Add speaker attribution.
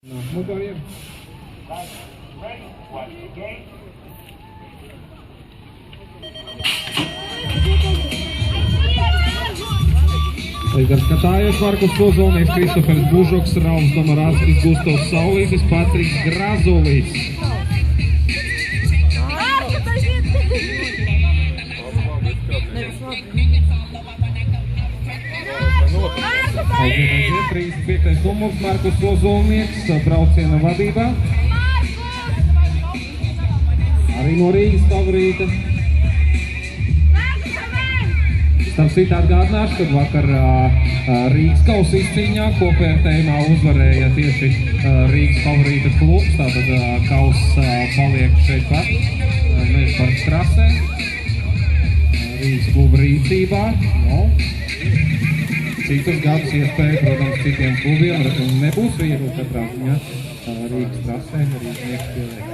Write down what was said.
Speaker 1: Motoriem. Līdz ar skatājos Markus Ozolnieks, Kristofers Bužoks, Rauls Domarāckis, Gustavs Saulītis, Patriks Grazulītis. Aiziet, 35. numurs, Markus Ozolnieks, brauciena vadībā. Arī no Rīgas favorīta. Starp citu atgādināšu, kad vakar Rīgas kausa izcīņā kopvērtējumā uzvarēja tieši Rīgas favorīta klubs, tātad kausa paliek šeit pat, Mežparka trasē, Rīgas kluba rīcībā. Citus gadus iespēja, protams, citiem klubiem nebūs viegli katrā ziņā Rīgas trasē, Rīgas nieks pieliek.